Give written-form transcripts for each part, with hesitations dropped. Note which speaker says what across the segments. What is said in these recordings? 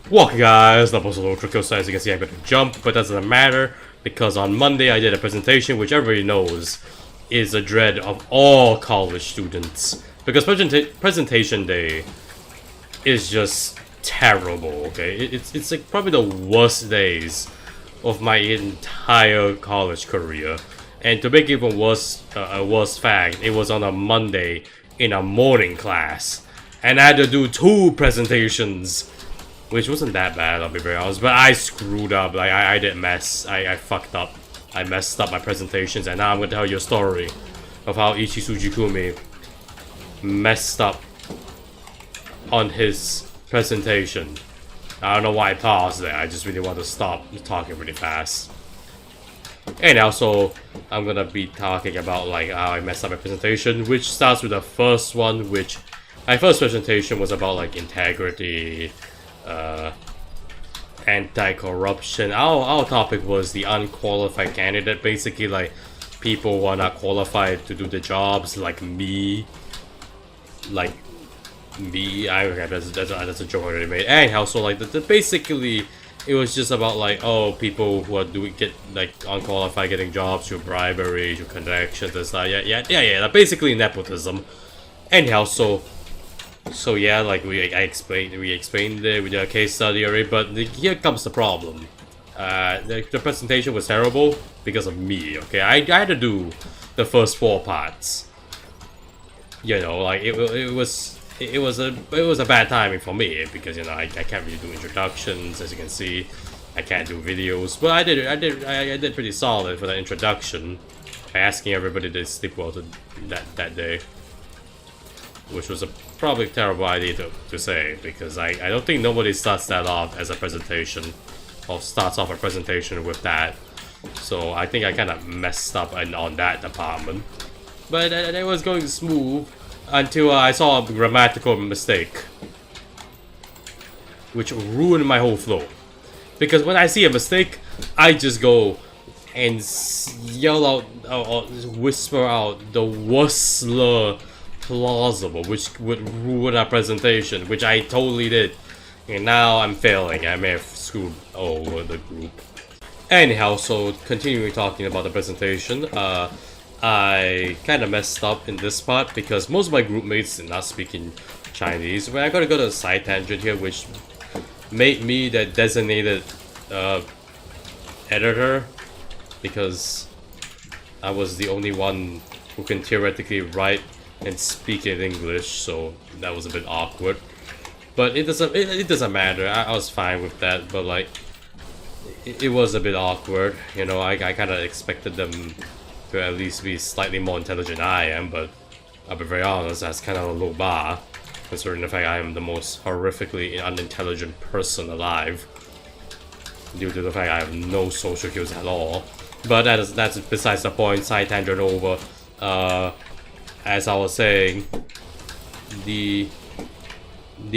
Speaker 1: Welcome guys, that was a little tricky, so as you can see I'm going to jump, but that doesn't matter because on Monday I did a presentation which everybody knows is a dread of all college students. Because presentation day is just terrible, okay? It's like probably the worst days of my entire college career. And to make even worse, a worse fact, it was on a Monday in a morning class. And I had to do 2 presentations. Which wasn't that bad, I'll be very honest, but I screwed up, like, I did mess, I fucked up. I messed up my presentations, and now I'm gonna tell you a story of how Ichisuji Kumi messed up on his presentation. I don't know why I paused there, I just really want to stop talking really fast. And also, I'm gonna be talking about, like, how I messed up my presentation, which starts with the first one, which... My first presentation was about, like, integrity, anti-corruption. Our topic was the unqualified candidate. Basically, like, people who are not qualified to do the jobs, like me. Like me. Okay, that's a joke I already made. Anyhow, so like basically, it was just about like, oh, people who are get like unqualified getting jobs through bribery, through connections and stuff. Yeah. Basically nepotism. Anyhow, so yeah, like we explained it, we did a case study already, but here comes the problem. The presentation was terrible because of me, okay? I had to do the first 4 parts. You know, like it was a bad timing for me because, you know, I can't really do introductions, as you can see. I can't do videos, but I did pretty solid for the introduction by asking everybody to sleep well that day. Which was a probably terrible idea to say, because I don't think nobody starts that off as a presentation, or starts off a presentation with that. So I think I kind of messed up on that department. But it was going smooth until I saw a grammatical mistake, which ruined my whole flow. Because when I see a mistake, I just go and yell out, or whisper out the worst slur plausible, which would ruin our presentation, which I totally did. And now I'm failing. I may have screwed over the group. Anyhow, so continuing talking about the presentation, I kind of messed up in this part because most of my group mates did not speak in Chinese. But I gotta go to a side tangent here, which made me the designated editor, because I was the only one who can theoretically write and speak in English, so that was a bit awkward. But it doesn't matter. I was fine with that, but like it was a bit awkward. You know, I kind of expected them to at least be slightly more intelligent than I am, but I'll be very honest, that's kind of a low bar, considering the fact I am the most horrifically unintelligent person alive, due to the fact I have no social skills at all. But that's besides the point. Side tangent over. As I was saying, the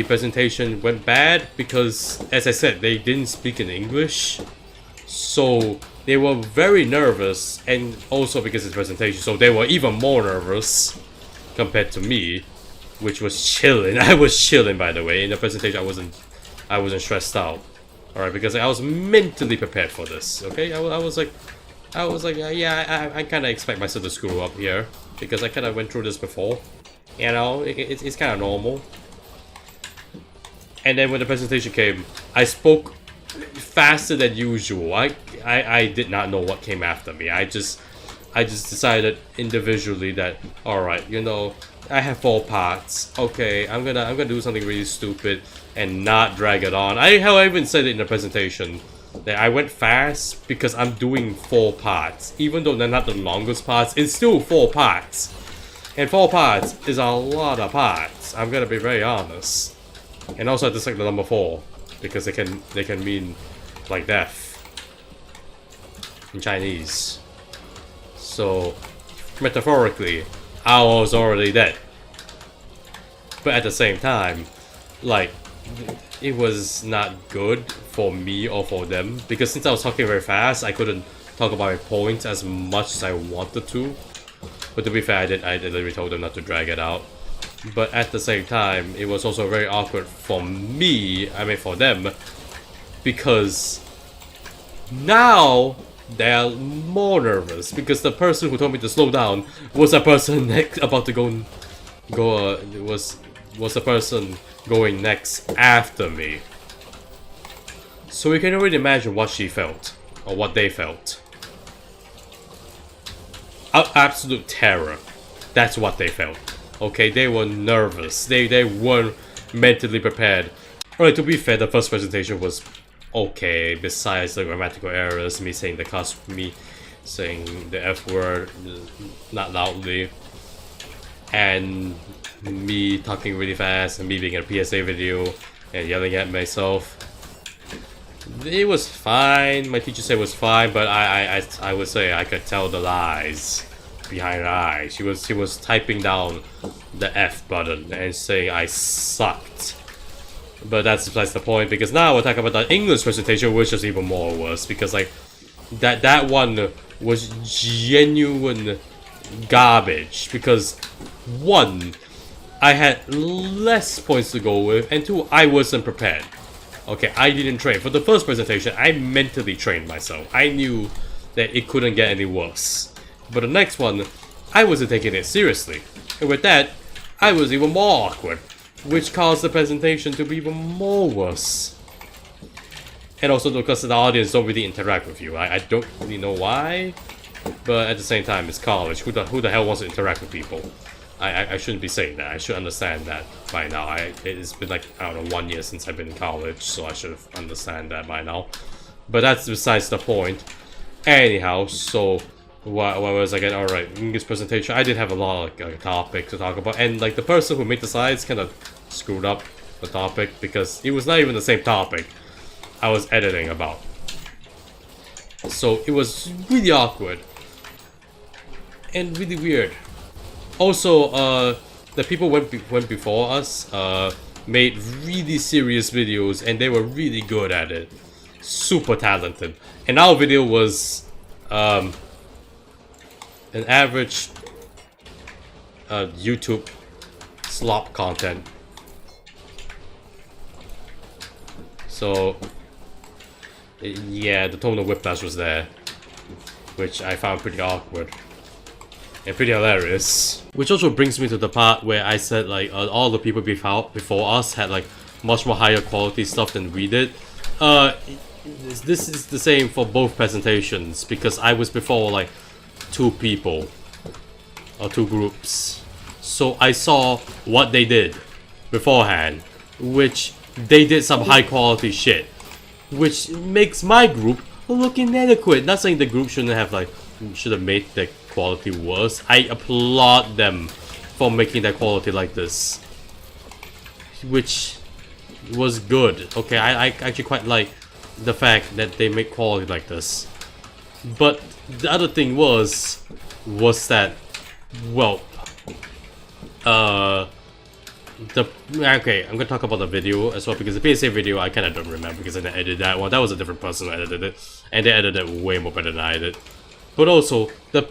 Speaker 1: presentation went bad because, as I said, they didn't speak in English, so they were very nervous, and also because it's a presentation, so they were even more nervous compared to me, which was chilling. I was chilling, by the way. In the presentation, I wasn't stressed out, all right, because I was mentally prepared for this. Okay, I was like, yeah, I kind of expect myself to screw up here, because I kind of went through this before. You know, it's kind of normal. And then when the presentation came, I spoke faster than usual. I did not know what came after me. I just decided individually that, all right, you know, I have 4 parts. Okay, I'm gonna do something really stupid and not drag it on. I even said it in the presentation that I went fast because I'm doing 4 parts. Even though they're not the longest parts, it's still 4 parts. And 4 parts is a lot of parts. I'm gonna be very honest. And also I dislike the number 4 because they can mean like death in Chinese. So metaphorically, I was already dead. But at the same time, like, it was not good for me or for them, because since I was talking very fast, I couldn't talk about my points as much as I wanted to. But to be fair, I literally told them not to drag it out. But at the same time, it was also very awkward for me, I mean for them, because now they're more nervous because the person who told me to slow down was a person about to was the person going next after me. So we can already imagine what she felt or what they felt. Absolute terror. That's what they felt. Okay, they were nervous. They weren't mentally prepared. Alright, to be fair, the first presentation was okay, besides the grammatical errors, me saying the F word not loudly, and me talking really fast, and me being in a PSA video and yelling at myself. It was fine. My teacher said it was fine, but I would say I could tell the lies behind her eyes. She was typing down the F button and saying I sucked. But that's besides the point, because now we're talking about the English presentation, which is even more worse, because like that one was genuine garbage. Because one, I had less points to go with, and two, I wasn't prepared. Okay, I didn't train. For the first presentation, I mentally trained myself. I knew that it couldn't get any worse. But the next one, I wasn't taking it seriously. And with that, I was even more awkward, which caused the presentation to be even more worse. And also because the audience don't really interact with you. I don't really know why, but at the same time, it's college. Who the hell wants to interact with people? I shouldn't be saying that. I should understand that by now. It's been like, I don't know, 1 year since I've been in college, so I should understand that by now. But that's besides the point. Anyhow, so what was I getting? Alright, English presentation. I did have a lot of topics to talk about, and like the person who made the slides kind of screwed up the topic because it was not even the same topic I was editing about. So it was really awkward and really weird. Also, the people went before us made really serious videos, and they were really good at it. Super talented. And our video was an average YouTube slop content. So yeah, the tonal whiplash was there, which I found pretty awkward and pretty hilarious. Which also brings me to the part where I said like all the people before us had like much more higher quality stuff than we did. This is the same for both presentations, because I was before like 2 people or 2 groups, so I saw what they did beforehand, which they did some high quality shit, which makes my group look inadequate. Not saying the group should have made the quality worse. I applaud them for making that quality like this, which was good. Okay, I actually quite like the fact that they make quality like this. But the other thing was that, well, okay, I'm gonna talk about the video as well, because the PSA video I kind of don't remember because I didn't edit that one. That was a different person who edited it, and they edited it way more better than I did. But also the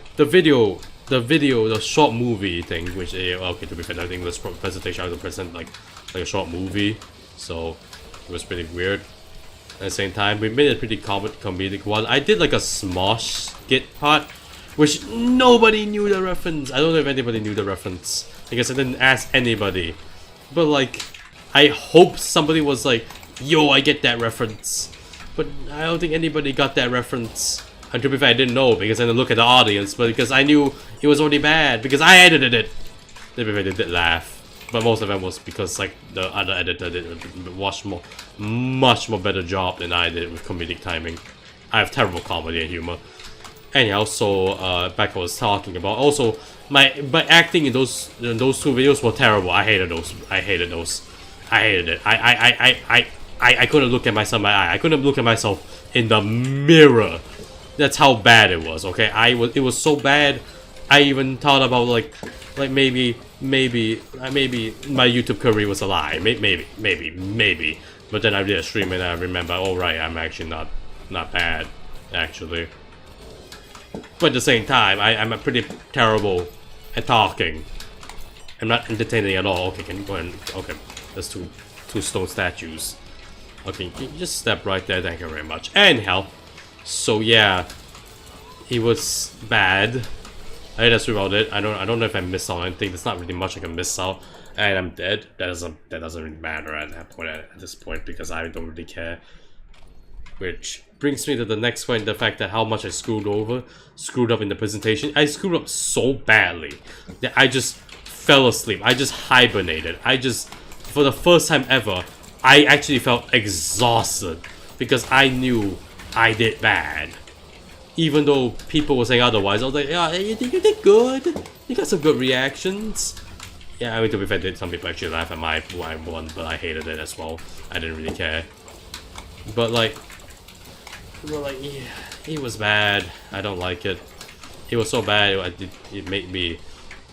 Speaker 1: short movie thing, which okay, to be fair, I think this presentation I was present like a short movie, so it was pretty weird. At the same time, we made a pretty comedic one. I did like a Smosh skit part, which nobody knew the reference. I don't know if anybody knew the reference, because I didn't ask anybody. But like, I hope somebody was like, yo, I get that reference. But I don't think anybody got that reference. And to be fair, I didn't know because I didn't look at the audience, but because I knew it was already bad, because I edited it. To be fair, they did laugh. But most of them was because like the other editor did much more better job than I did with comedic timing. I have terrible comedy and humor. Anyhow, so back I was talking about. Also, my acting in those 2 videos were terrible. I hated those. I hated it. I couldn't look at myself in my eye. I couldn't look at myself in the mirror. That's how bad it was. Okay, it was so bad. I even thought about like maybe my YouTube career was a lie. Maybe. But then I did a stream and I remember, oh right, I'm actually not bad, actually. But at the same time, I'm pretty terrible at talking. I'm not entertaining at all. Okay, can you go ahead? Okay, there's two stone statues. Okay, you just step right there, thank you very much. Anyhow, so yeah, it was bad. I think that's about it. I don't know if I missed out on anything. There's not really much I can miss out. And I'm dead. That doesn't really matter at that point at this point because I don't really care. Which brings me to the next point, the fact that how much I screwed up in the presentation. I screwed up so badly that I just fell asleep. I just hibernated. For the first time ever, I actually felt exhausted because I knew I did bad. Even though people were saying otherwise, I was like, yeah, you did good. You got some good reactions. Yeah, I mean, to be fair, some people actually laughed at my one, but I hated it as well. I didn't really care. But like, yeah, it was bad. I don't like it. It was so bad, it made me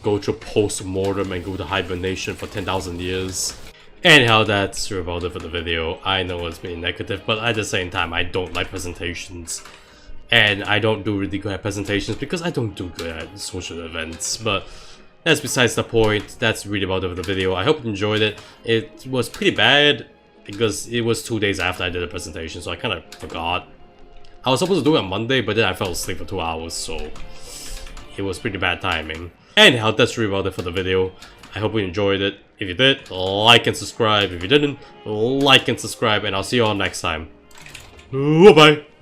Speaker 1: go through post-mortem and go to hibernation for 10,000 years. Anyhow, that's about it for the video. I know it's been negative, but at the same time, I don't like presentations. And I don't do really good at presentations because I don't do good at social events. But that's besides the point. That's really about it for the video. I hope you enjoyed it. It was pretty bad because it was 2 days after I did the presentation, so I kind of forgot. I was supposed to do it on Monday, but then I fell asleep for 2 hours, so it was pretty bad timing. Anyhow, that's really about it for the video. I hope you enjoyed it. If you did, like and subscribe. If you didn't, like and subscribe, and I'll see you all next time. Bye-bye!